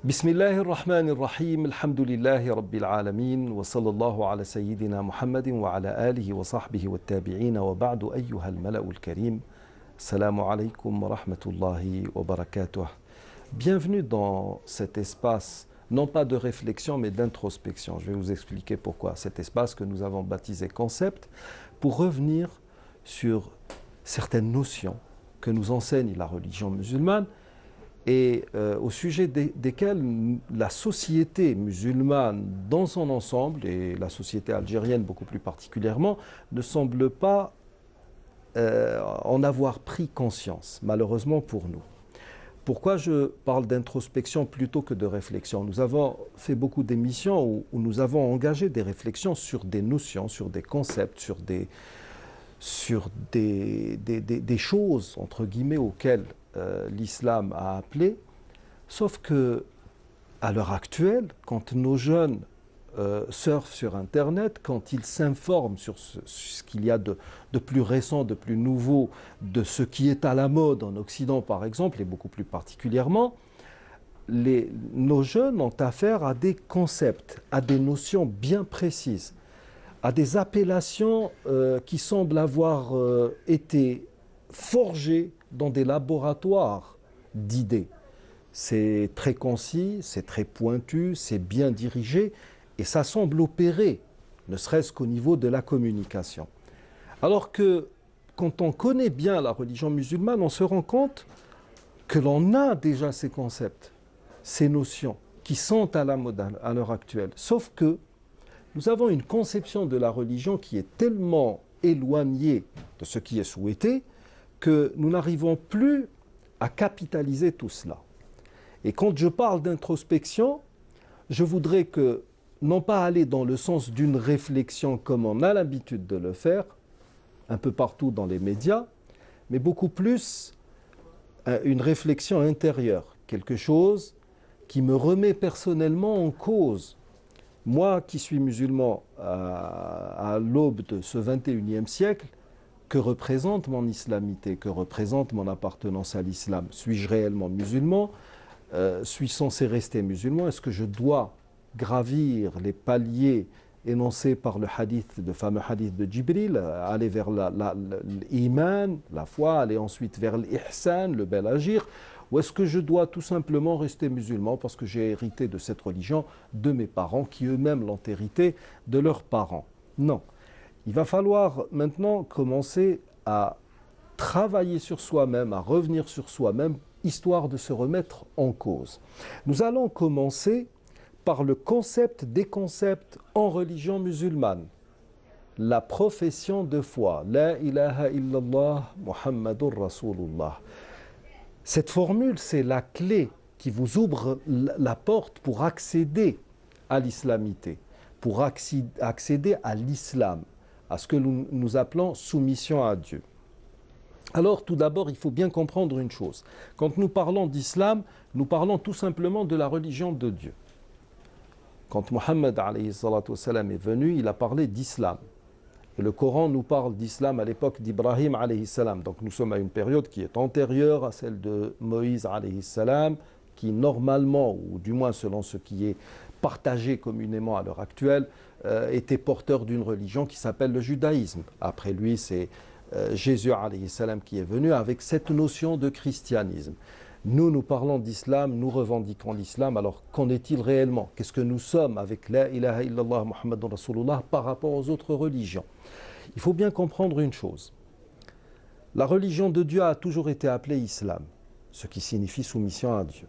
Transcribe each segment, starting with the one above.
بسم الله الرحمن الرحيم الحمد لله رب العالمين وصلى الله على سيدنا محمد وعلى آله وصحبه والتابعين وبعد أيها الملأ الكريم السلام عليكم ورحمة الله وبركاته. Bienvenue dans cet espace, non pas de réflexion mais d'introspection. Je vais vous expliquer pourquoi. Cet espace que nous avons baptisé concept pour revenir sur certaines notions que nous enseigne la religion musulmane et au sujet desquels la société musulmane dans son ensemble, et la société algérienne beaucoup plus particulièrement, ne semble pas en avoir pris conscience, malheureusement pour nous. Pourquoi je parle d'introspection plutôt que de réflexion? Nous avons fait beaucoup d'émissions où nous avons engagé des réflexions sur des notions, sur des concepts, sur des choses, entre guillemets, auxquelles l'islam a appelé, sauf que à l'heure actuelle, quand nos jeunes surfent sur Internet, quand ils s'informent sur ce qu'il y a de plus récent, de plus nouveau, de ce qui est à la mode en Occident par exemple, et beaucoup plus particulièrement, nos jeunes ont affaire à des concepts, à des notions bien précises, à des appellations qui semblent avoir été forgées dans des laboratoires d'idées. C'est très concis, c'est très pointu, c'est bien dirigé et ça semble opérer, ne serait-ce qu'au niveau de la communication. Alors que quand on connaît bien la religion musulmane, on se rend compte que l'on a déjà ces concepts, ces notions qui sont à la mode à l'heure actuelle. Sauf que nous avons une conception de la religion qui est tellement éloignée de ce qui est souhaité que nous n'arrivons plus à capitaliser tout cela. Et quand je parle d'introspection, je voudrais que, non pas aller dans le sens d'une réflexion comme on a l'habitude de le faire, un peu partout dans les médias, mais beaucoup plus une réflexion intérieure, quelque chose qui me remet personnellement en cause. Moi qui suis musulman à l'aube de ce 21e siècle, que représente mon islamité, que représente mon appartenance à l'islam? Suis-je réellement musulman? Suis-je censé rester musulman? Est-ce que je dois gravir les paliers énoncés par le fameux hadith de Jibril, aller vers l'iman, la foi, aller ensuite vers l'ihsan, le bel agir? Ou est-ce que je dois tout simplement rester musulman parce que j'ai hérité de cette religion de mes parents qui eux-mêmes l'ont hérité de leurs parents? Non. Il va falloir maintenant commencer à travailler sur soi-même, à revenir sur soi-même, histoire de se remettre en cause. Nous allons commencer par le concept des concepts en religion musulmane. La profession de foi. La ilaha illallah Muhammadur Rasulullah. Cette formule, c'est la clé qui vous ouvre la porte pour accéder à l'islamité, pour accéder à l'islam, à ce que nous appelons soumission à Dieu. Alors tout d'abord, il faut bien comprendre une chose. Quand nous parlons d'islam, nous parlons tout simplement de la religion de Dieu. Quand Mohammed est venu, il a parlé d'islam. Et le Coran nous parle d'islam à l'époque d'Ibrahim alayhi salam. Donc nous sommes à une période qui est antérieure à celle de Moïse alayhi salam, qui normalement, ou du moins selon ce qui est partagé communément à l'heure actuelle, était porteur d'une religion qui s'appelle le judaïsme. Après lui, c'est Jésus alayhi salam qui est venu avec cette notion de christianisme. Nous parlons d'islam, nous revendiquons l'islam, alors qu'en est-il réellement? Qu'est-ce que nous sommes avec la ilaha illallah Muhammadur Rasulullah par rapport aux autres religions? Il faut bien comprendre une chose. La religion de Dieu a toujours été appelée islam, ce qui signifie soumission à Dieu.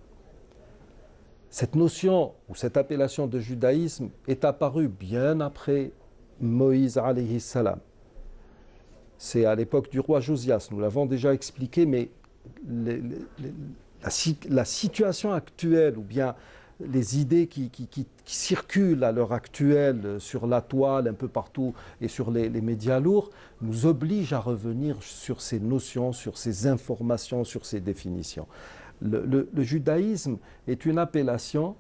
Cette notion ou cette appellation de judaïsme est apparue bien après Moïse alayhi salam. C'est à l'époque du roi Josias, nous l'avons déjà expliqué, mais la situation actuelle ou bien les idées qui circulent à l'heure actuelle sur la toile, un peu partout et sur les médias lourds, nous obligent à revenir sur ces notions, sur ces informations, sur ces définitions. Le judaïsme est une appellation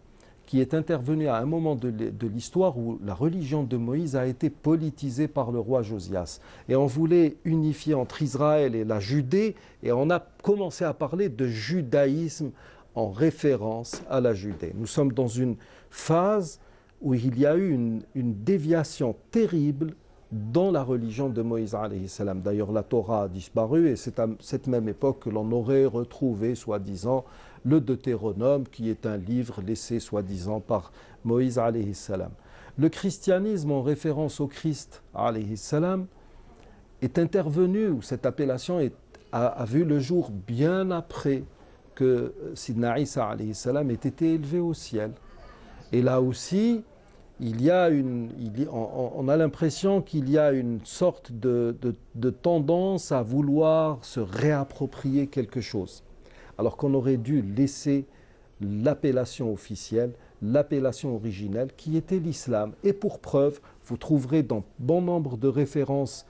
qui est intervenue à un moment de l'histoire où la religion de Moïse a été politisée par le roi Josias. Et on voulait unifier entre Israël et la Judée, et on a commencé à parler de judaïsme en référence à la Judée. Nous sommes dans une phase où il y a eu une déviation terrible dans la religion de Moïse alayhi salam. D'ailleurs, la Torah a disparu et c'est à cette même époque que l'on aurait retrouvé, soi-disant, le Deutéronome, qui est un livre laissé, soi-disant, par Moïse alayhi salam. Le christianisme, en référence au Christ alayhi salam, est intervenu, ou cette appellation a vu le jour bien après que Sidna Isa alayhi salam ait été élevé au ciel. Et là aussi, on a l'impression qu'il y a une sorte de tendance à vouloir se réapproprier quelque chose. Alors qu'on aurait dû laisser l'appellation officielle, l'appellation originelle, qui était l'islam. Et pour preuve, vous trouverez dans bon nombre de références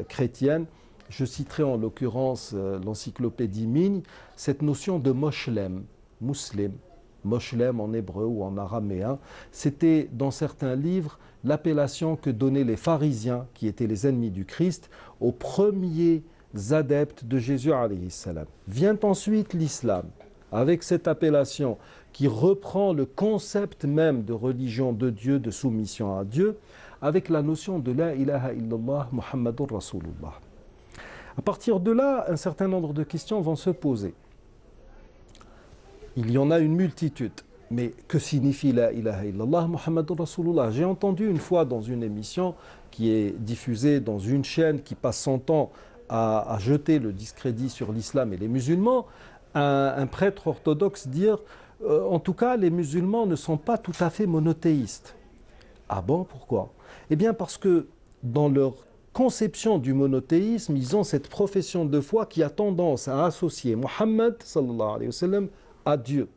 chrétiennes, je citerai en l'occurrence l'encyclopédie Migne, cette notion de moshlem, muslim. Moshlem en hébreu ou en araméen, c'était dans certains livres l'appellation que donnaient les pharisiens, qui étaient les ennemis du Christ, aux premiers adeptes de Jésus alayhi salam. Vient ensuite l'islam, avec cette appellation qui reprend le concept même de religion de Dieu, de soumission à Dieu, avec la notion de la ilaha illallah Muhammadur Rasulullah. À partir de là, un certain nombre de questions vont se poser. Il y en a une multitude. Mais que signifie la ilaha illallah Muhammadur Rasulullah? J'ai entendu une fois dans une émission qui est diffusée dans une chaîne qui passe son temps à jeter le discrédit sur l'islam et les musulmans, un prêtre orthodoxe dire en tout cas les musulmans ne sont pas tout à fait monothéistes. Ah bon, pourquoi? Eh bien parce que dans leur conception du monothéisme, ils ont cette profession de foi qui a tendance à associer Muhammad sallallahu alayhi wa sallam à Dieu.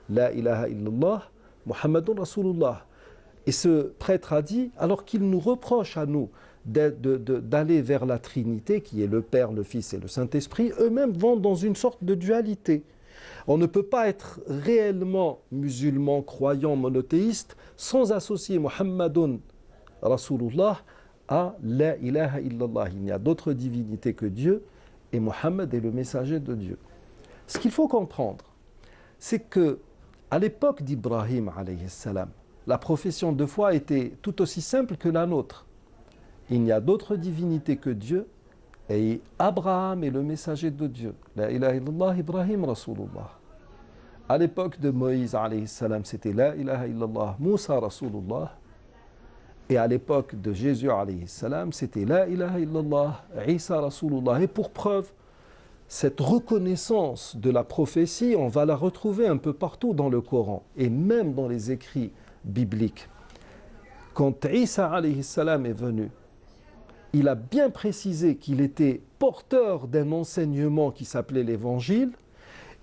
La ilaha illallah, Muhammadun Rasulullah. Et ce prêtre a dit, alors qu'il nous reproche à nous d'aller vers la Trinité, qui est le Père, le Fils et le Saint-Esprit, eux-mêmes vont dans une sorte de dualité. On ne peut pas être réellement musulman, croyant, monothéiste, sans associer Muhammadun Rasulullah à la ilaha illallah. Il n'y a d'autre divinité que Dieu, et Muhammad est le messager de Dieu. Ce qu'il faut comprendre, c'est que à l'époque d'Ibrahim alayhi salam, la profession de foi était tout aussi simple que la nôtre. Il n'y a d'autre divinité que Dieu et Abraham est le messager de Dieu. La ilaha illallah Ibrahim Rasulullah. À l'époque de Moïse alayhi salam, c'était la ilaha illallah Moussa Rasulullah. Et à l'époque de Jésus alayhi salam, c'était la ilaha illallah Isa Rasulullah. Et pour preuve, cette reconnaissance de la prophétie, on va la retrouver un peu partout dans le Coran et même dans les écrits bibliques. Quand Isa alayhi salam est venu, il a bien précisé qu'il était porteur d'un enseignement qui s'appelait l'Évangile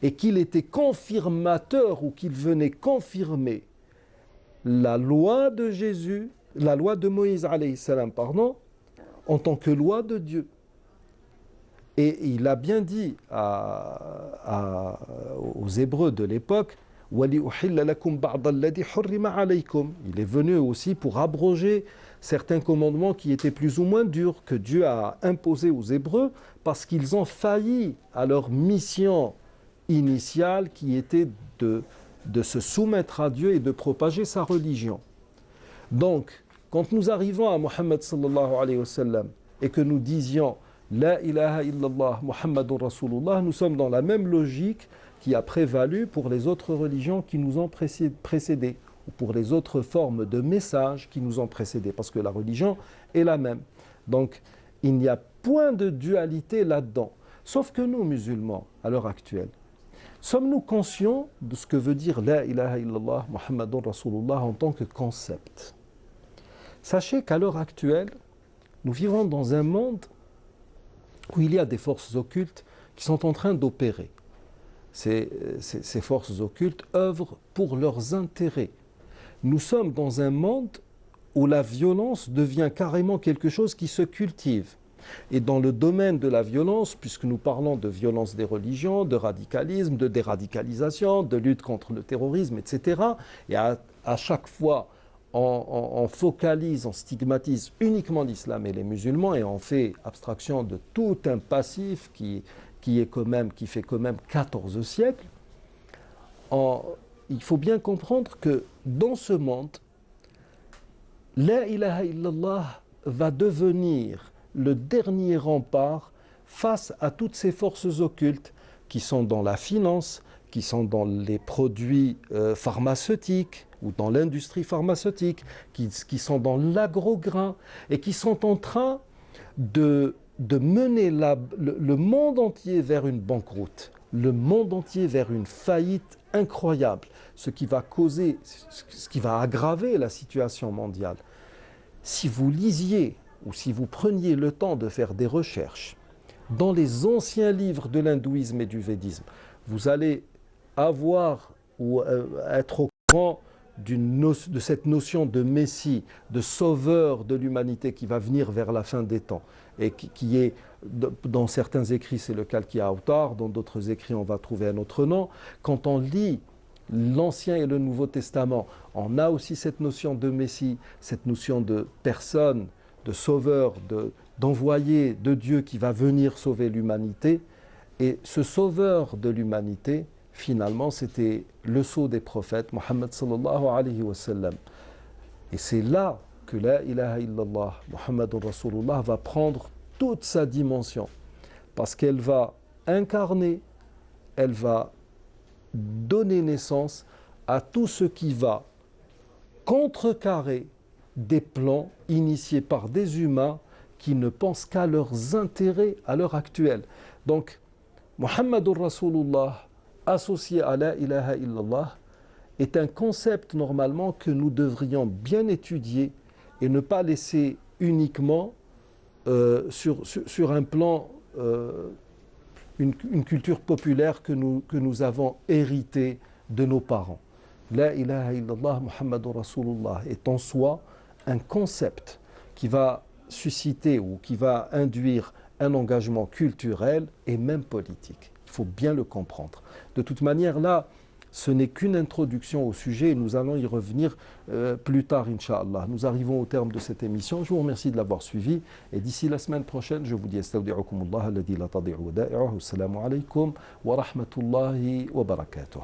et qu'il était confirmateur ou qu'il venait confirmer la loi de Jésus, la loi de Moïse alayhi salam, pardon, en tant que loi de Dieu. Et il a bien dit aux Hébreux de l'époque, il est venu aussi pour abroger certains commandements qui étaient plus ou moins durs que Dieu a imposés aux Hébreux parce qu'ils ont failli à leur mission initiale qui était de se soumettre à Dieu et de propager sa religion. Donc, quand nous arrivons à Muhammad sallallahu alayhi wa sallam et que nous disions La ilaha illallah Muhammadur Rasulullah, nous sommes dans la même logique qui a prévalu pour les autres religions qui nous ont précédés, ou pour les autres formes de messages qui nous ont précédés, parce que la religion est la même. Donc, il n'y a point de dualité là-dedans. Sauf que nous, musulmans, à l'heure actuelle, sommes-nous conscients de ce que veut dire La ilaha illallah Muhammadur Rasulullah en tant que concept? Sachez qu'à l'heure actuelle, nous vivons dans un monde où il y a des forces occultes qui sont en train d'opérer. Ces forces occultes œuvrent pour leurs intérêts. Nous sommes dans un monde où la violence devient carrément quelque chose qui se cultive. Et dans le domaine de la violence, puisque nous parlons de violence des religions, de radicalisme, de déradicalisation, de lutte contre le terrorisme, etc., et à chaque fois, on focalise, on stigmatise uniquement l'islam et les musulmans et on fait abstraction de tout un passif qui fait quand même 14 siècles. il faut bien comprendre que dans ce monde, la ilaha illallah va devenir le dernier rempart face à toutes ces forces occultes qui sont dans la finance, qui sont dans les produits pharmaceutiques ou dans l'industrie pharmaceutique, qui sont dans l'agro-grain et qui sont en train de mener le monde entier vers une banqueroute, le monde entier vers une faillite incroyable, ce qui va causer, ce qui va aggraver la situation mondiale. Si vous lisiez ou si vous preniez le temps de faire des recherches dans les anciens livres de l'hindouisme et du védisme, vous allez avoir ou être au courant de cette notion de Messie, de sauveur de l'humanité qui va venir vers la fin des temps et qui est, dans certains écrits c'est le Kalki Avatar, dans d'autres écrits on va trouver un autre nom. Quand on lit l'Ancien et le Nouveau Testament, on a aussi cette notion de Messie, cette notion de personne, de sauveur, d'envoyé de Dieu qui va venir sauver l'humanité. Et ce sauveur de l'humanité, finalement, c'était le sceau des prophètes, Muhammad sallallahu alayhi wa sallam. Et c'est là que la ilaha illallah, Muhammadur Rasulullah, va prendre toute sa dimension. Parce qu'elle va incarner, elle va donner naissance à tout ce qui va contrecarrer des plans initiés par des humains qui ne pensent qu'à leurs intérêts à l'heure actuelle. Donc, Muhammadur Rasulullah, associé à la ilaha illallah, est un concept normalement que nous devrions bien étudier et ne pas laisser uniquement sur un plan, une culture populaire que nous avons héritée de nos parents. La ilaha illallah Muhammadur Rasulullah est en soi un concept qui va susciter ou qui va induire un engagement culturel et même politique. Il faut bien le comprendre. De toute manière, là, ce n'est qu'une introduction au sujet et nous allons y revenir plus tard, Inch'Allah. Nous arrivons au terme de cette émission. Je vous remercie de l'avoir suivi et d'ici la semaine prochaine, je vous dis astawdi'ukumullah alladhi la tadi'u wada'i'uhu. Assalamu alaykum wa rahmatullahi wa barakatuh.